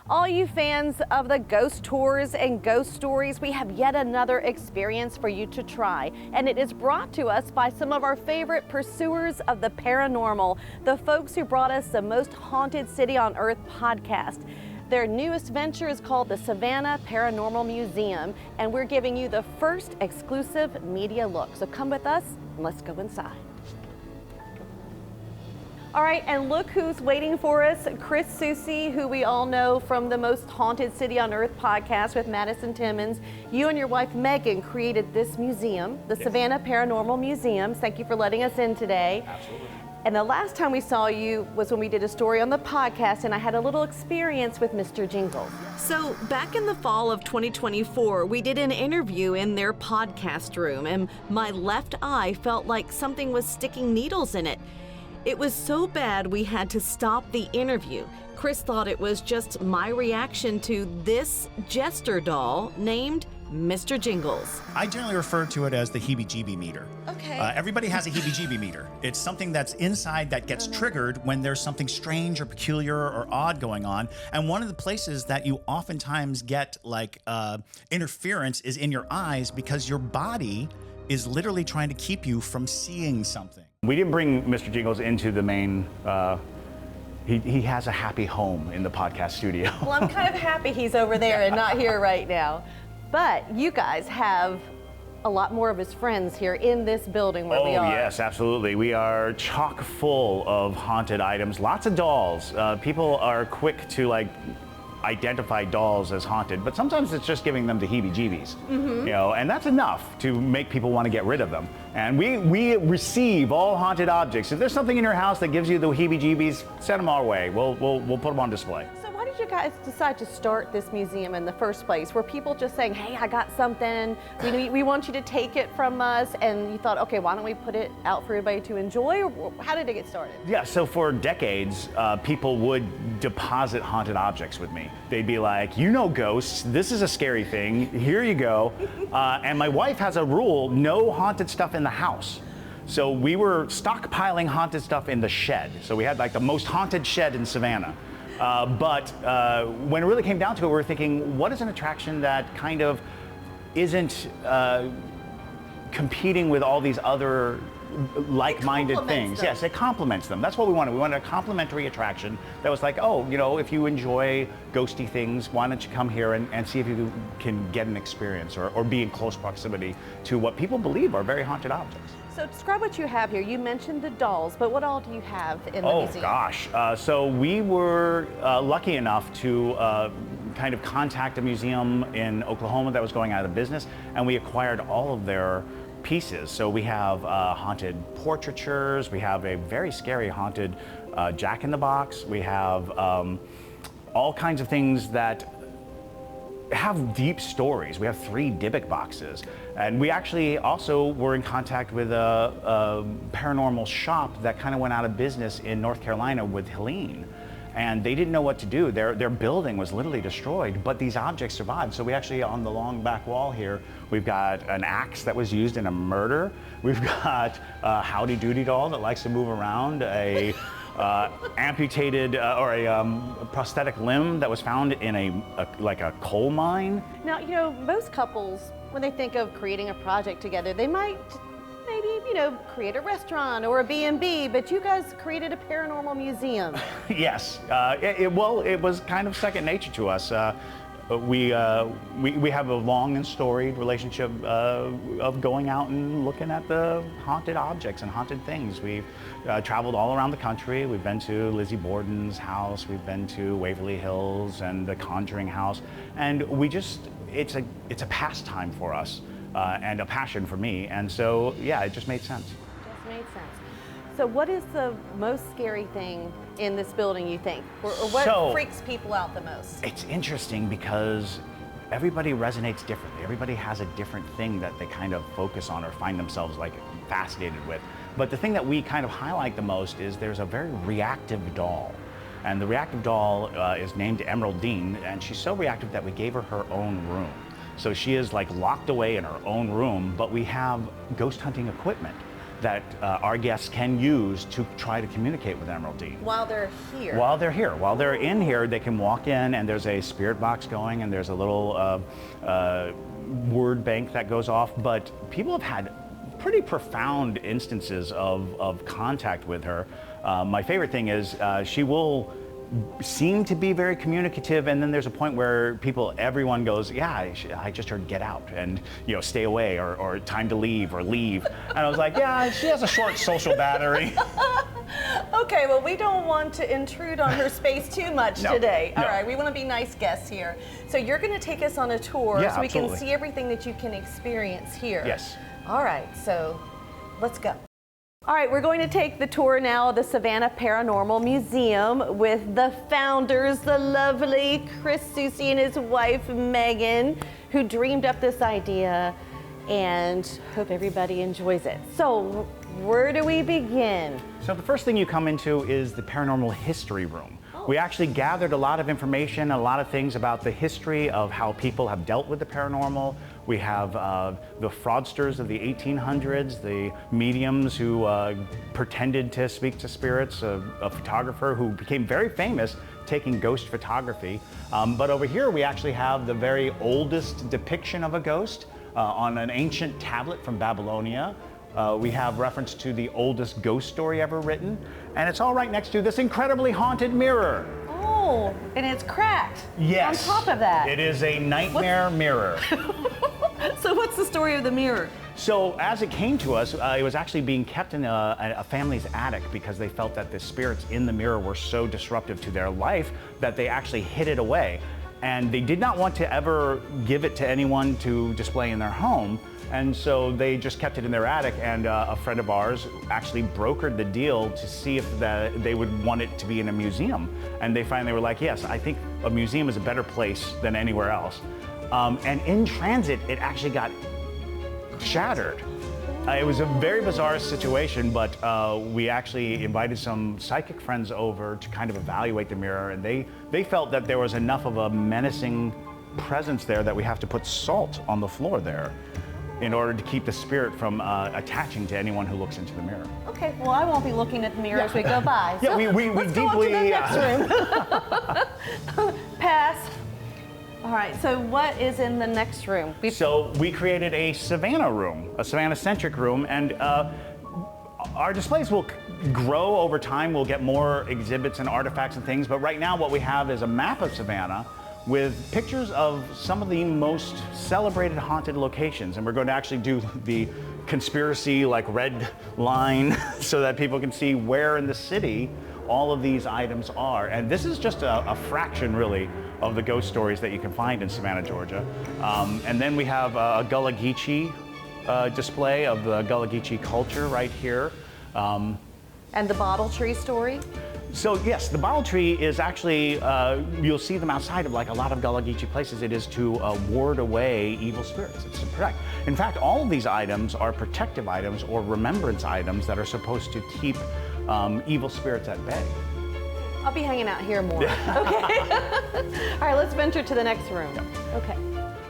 All you fans of the ghost tours and ghost stories, we have yet another experience for you to try. And it is brought to us by some of our favorite pursuers of the paranormal, the folks who brought us the Most Haunted City on Earth podcast. Their newest venture is called the Savannah Paranormal Museum, and we're giving you the first exclusive media look. So come with us and let's go inside. All right, and look who's waiting for us. Chris Susi, who we all know from the Most Haunted City on Earth podcast with Madison Timmons. You and your wife Megan created this museum, the Savannah Paranormal Museum. Thank you for letting us in today. Absolutely. And the last time we saw you was when we did a story on the podcast, and I had a little experience with Mr. Jingles. So back in the fall of 2024, we did an interview in their podcast room, and my left eye felt like something was sticking needles in it. It was so bad we had to stop the interview. Chris thought it was just my reaction to this jester doll named Mr. Jingles. I generally refer to it as the heebie-jeebie meter. Okay. Everybody has a heebie-jeebie meter. It's something that's inside that gets triggered when there's something strange or peculiar or odd going on. And one of the places that you oftentimes get like interference is in your eyes, because your body is literally trying to keep you from seeing something. We didn't bring Mr. Jingles into the main, he has a happy home in the podcast studio. Well, I'm kind of happy he's over there and not here right now. But you guys have a lot more of his friends here in this building where we are. Oh yes, absolutely. We are chock full of haunted items, lots of dolls. People are quick to like identify dolls as haunted, but sometimes it's just giving them the heebie-jeebies, you know, and that's enough to make people want to get rid of them. And we receive all haunted objects. If there's something in your house that gives you the heebie-jeebies, send them our way. We'll put them on display. So why did you guys decide to start this museum in the first place? Were people just saying, hey, I got something, we want you to take it from us, and you thought, okay, why don't we put it out for everybody to enjoy? Or how did it get started? Yeah, so for decades, people would deposit haunted objects with me. They'd be like, you know ghosts, this is a scary thing, here you go. And my wife has a rule, no haunted stuff in the house. So we were stockpiling haunted stuff in the shed. So we had like the most haunted shed in Savannah. But when it really came down to it, we were thinking, what is an attraction that kind of isn't competing with all these other like-minded things? Yes, it complements them. That's what we wanted. We wanted a complementary attraction that was like, oh, you know, if you enjoy ghosty things, why don't you come here and see if you can get an experience or be in close proximity to what people believe are very haunted objects. So describe what you have here. You mentioned the dolls, but what all do you have in the museum? Oh gosh, so we were lucky enough to kind of contact a museum in Oklahoma that was going out of business, and we acquired all of their pieces. So we have haunted portraitures, we have a very scary haunted Jack-in-the-Box, we have all kinds of things that have deep stories. We have 3 Dybbuk boxes. And we actually also were in contact with a paranormal shop that kind of went out of business in North Carolina with Helene. And they didn't know what to do. Their building was literally destroyed, but these objects survived. So we actually, on the long back wall here, we've got an axe that was used in a murder. We've got a Howdy Doody doll that likes to move around, a amputated or a prosthetic limb that was found in like a coal mine. Now, you know, most couples, when they think of creating a project together, they might maybe, you know, create a restaurant or a B&B, but you guys created a paranormal museum. Yes, it was kind of second nature to us. We have a long and storied relationship of going out and looking at the haunted objects and haunted things. We've traveled all around the country. We've been to Lizzie Borden's house. We've been to Waverly Hills and the Conjuring house. And it's a pastime for us and a passion for me. And so, yeah, it just made sense. Just made sense. So what is the most scary thing in this building, you think? Or what freaks people out the most? It's interesting because everybody resonates differently. Everybody has a different thing that they kind of focus on or find themselves like fascinated with. But the thing that we kind of highlight the most is there's a very reactive doll. And the reactive doll is named Emerald Dean, and she's so reactive that we gave her her own room. So she is like locked away in her own room, but we have ghost hunting equipment. that our guests can use to try to communicate with Emerald Dean. While they're here. While they're here. While they're in here, they can walk in and there's a spirit box going and there's a little word bank that goes off. But people have had pretty profound instances of contact with her. My favorite thing is she will seem to be very communicative, and then there's a point where everyone goes, yeah, I just heard get out and stay away or time to leave or leave. And I was like, yeah, she has a short social battery. Okay, well, we don't want to intrude on her space too much today. All right, we want to be nice guests here. So you're going to take us on a tour so we can see everything that you can experience here. Yes. All right, so let's go. All right, we're going to take the tour now of the Savannah Paranormal Museum with the founders, the lovely Chris Susi and his wife, Megan, who dreamed up this idea, and hope everybody enjoys it. So where do we begin? So the first thing you come into is the Paranormal History Room. We actually gathered a lot of information, a lot of things about the history of how people have dealt with the paranormal. We have the fraudsters of the 1800s, the mediums who pretended to speak to spirits, a photographer who became very famous taking ghost photography. But over here we actually have the very oldest depiction of a ghost on an ancient tablet from Babylonia. We have reference to the oldest ghost story ever written, and it's all right next to this incredibly haunted mirror. Oh, and it's cracked. Yes. On top of that. It is a nightmare mirror. So what's the story of the mirror? So as it came to us, it was actually being kept in a family's attic because they felt that the spirits in the mirror were so disruptive to their life that they actually hid it away. And they did not want to ever give it to anyone to display in their home. And so they just kept it in their attic, and a friend of ours actually brokered the deal to see if they would want it to be in a museum. And they finally were like, yes, I think a museum is a better place than anywhere else. And in transit, it actually got shattered. It was a very bizarre situation, but we actually invited some psychic friends over to kind of evaluate the mirror, and they felt that there was enough of a menacing presence there that we have to put salt on the floor there in order to keep the spirit from attaching to anyone who looks into the mirror. Okay, well, I won't be looking at the mirror as we go by. Yeah, so we let's deeply... go on to the next room. Pass. All right, so what is in the next room? So we created a Savannah room, a Savannah-centric room, and our displays will grow over time. We'll get more exhibits and artifacts and things, but right now what we have is a map of Savannah with pictures of some of the most celebrated haunted locations. And we're going to actually do the conspiracy red line so that people can see where in the city all of these items are. And this is just a fraction really of the ghost stories that you can find in Savannah, Georgia. And then we have a Gullah Geechee display of the Gullah Geechee culture right here. And the bottle tree story? So yes, the bottle tree is actually, you'll see them outside of a lot of Gullah Geechee places. It is to ward away evil spirits. It's to protect. In fact, all of these items are protective items or remembrance items that are supposed to keep evil spirits at bay. I'll be hanging out here more. Okay. All right, let's venture to the next room. Yeah. Okay.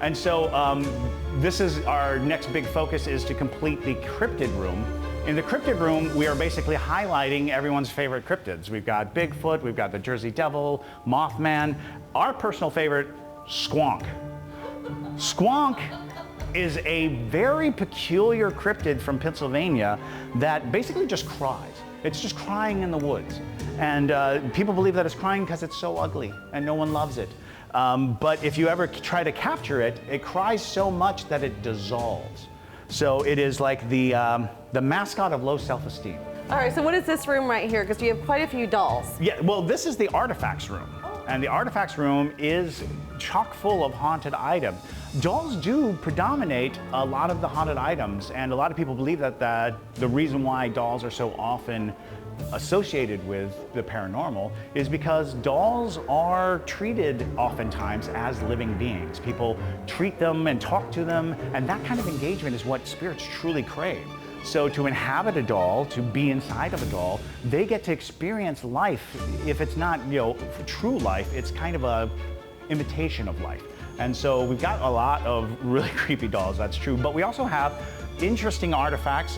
And so this is our next big focus, is to complete the cryptid room. In the cryptid room, we are basically highlighting everyone's favorite cryptids. We've got Bigfoot, we've got the Jersey Devil, Mothman. Our personal favorite, Squonk. Squonk is a very peculiar cryptid from Pennsylvania that basically just cries. It's just crying in the woods. And people believe that it's crying because it's so ugly and no one loves it. But if you ever try to capture it, it cries so much that it dissolves. So it is like the mascot of low self-esteem. All right, so what is this room right here? Because you have quite a few dolls. Yeah, well, this is the artifacts room. And the artifacts room is chock full of haunted items. Dolls do predominate a lot of the haunted items, and a lot of people believe that the reason why dolls are so often associated with the paranormal is because dolls are treated oftentimes as living beings. People treat them and talk to them, and that kind of engagement is what spirits truly crave. So to inhabit a doll, to be inside of a doll, they get to experience life. If it's not, true life, it's kind of a imitation of life. And so we've got a lot of really creepy dolls, that's true. But we also have interesting artifacts.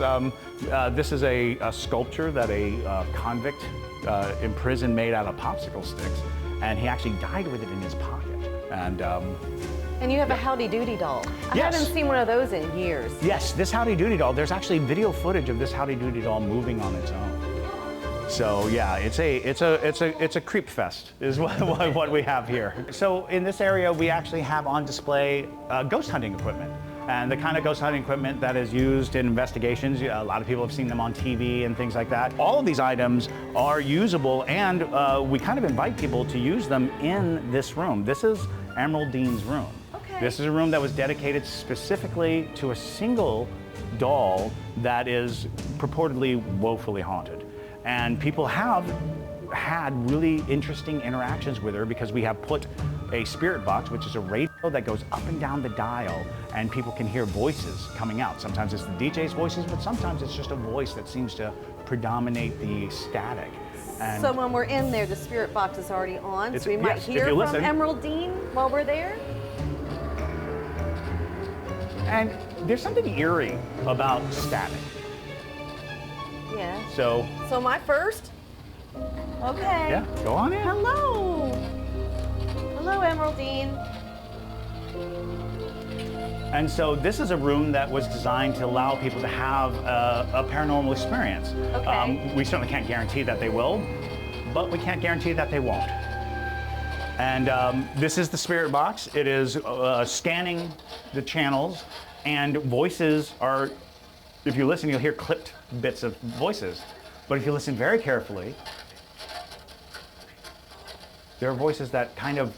This is a sculpture that a convict in prison made out of popsicle sticks, and he actually died with it in his pocket. And you have a Howdy Doody doll. I Yes. haven't seen one of those in years. Yes, this Howdy Doody doll, there's actually video footage of this Howdy Doody doll moving on its own. So yeah, it's a creep fest is what we have here. So in this area, we actually have on display ghost hunting equipment. And the kind of ghost hunting equipment that is used in investigations, a lot of people have seen them on TV and things like that. All of these items are usable, and we kind of invite people to use them in this room. This is Emerald Dean's room. Okay. This is a room that was dedicated specifically to a single doll that is purportedly woefully haunted. And people have had really interesting interactions with her because we have put a spirit box, which is a radio that goes up and down the dial, and people can hear voices coming out. Sometimes it's the DJ's voices, but sometimes it's just a voice that seems to predominate the static. And So when we're in there, the spirit box is already on, so we might yes, if hear you from listen. Emerald Dean while we're there. and there's something eerie about static. Yeah. So So my first. Okay. yeah, go on in. Hello. Hello, Emerald Dean. And so this is a room that was designed to allow people to have a paranormal experience. Okay. We certainly can't guarantee that they will, but we can't guarantee that they won't. And this is the spirit box. It is scanning the channels, and voices are, if you listen, you'll hear clipped bits of voices. But if you listen very carefully, there are voices that kind of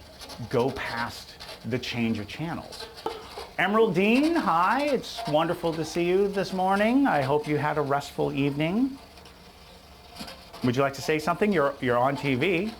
go past the change of channels. Emerald Dean, hi, it's wonderful to see you this morning. I hope you had a restful evening. Would you like to say something? You're on TV.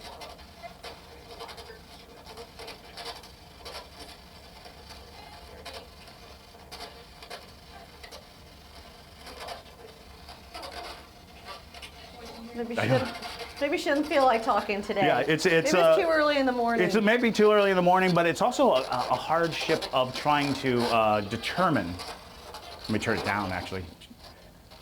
Maybe she doesn't feel like talking today. Yeah, it's maybe it's too early in the morning. It's maybe too early in the morning, but it's also a hardship of trying to determine. Let me turn it down, actually.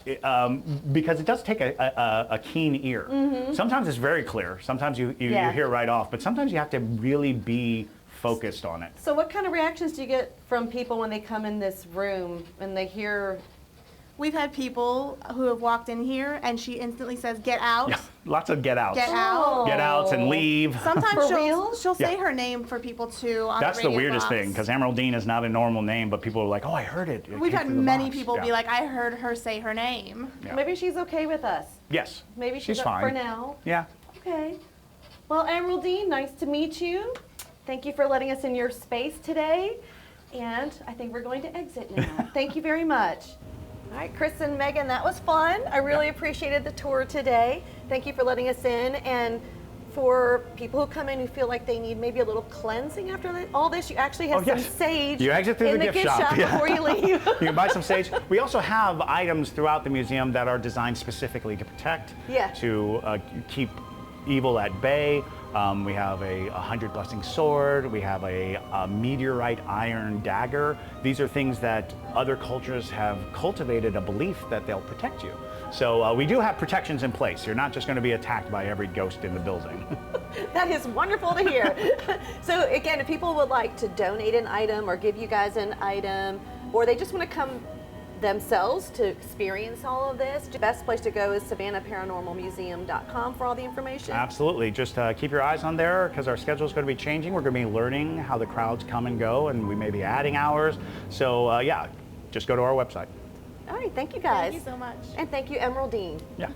Because it does take a keen ear. Mm-hmm. Sometimes it's very clear. Sometimes you hear right off, but sometimes you have to really be focused on it. So what kind of reactions do you get from people when they come in this room and they hear? We've had people who have walked in here and she instantly says, "Get out." Yeah, lots of get outs. Get out. Get outs and leave. Sometimes For real? she'll say Yeah. her name for people too on That's the the radio weirdest box. thing, because Emerald Dean is not a normal name, but people are like, "Oh, I heard it." It We've came had through the many box." people Yeah. be like, "I heard her say her name." Yeah. Maybe she's okay with us. Yes. Maybe she's up fine for now. Yeah. Okay. Well, Emerald Dean, nice to meet you. Thank you for letting us in your space today. And I think we're going to exit now. Thank you very much. All right, Chris and Megan, that was fun. I really appreciated the tour today. Thank you for letting us in. And for people who come in who feel like they need maybe a little cleansing after all this, you actually have some sage You exit through in the the gift shop. Yeah. before you leave. You can buy some sage. We also have items throughout the museum that are designed specifically to protect, Yeah. to keep evil at bay. We have a 100 blessing sword. We have a meteorite iron dagger. These are things that other cultures have cultivated a belief that they'll protect you. So we do have protections in place. You're not just going to be attacked by every ghost in the building. That is wonderful to hear. So again, if people would like to donate an item or give you guys an item, or they just want to come themselves to experience all of this, the best place to go is SavannahParanormalMuseum.com for all the information. Absolutely. Just keep your eyes on there, because our schedule is going to be changing. We're going to be learning how the crowds come and go, and we may be adding hours. So yeah, just go to our website. All right, thank you guys. Thank you so much. And thank you, Emerald Dean. Yeah.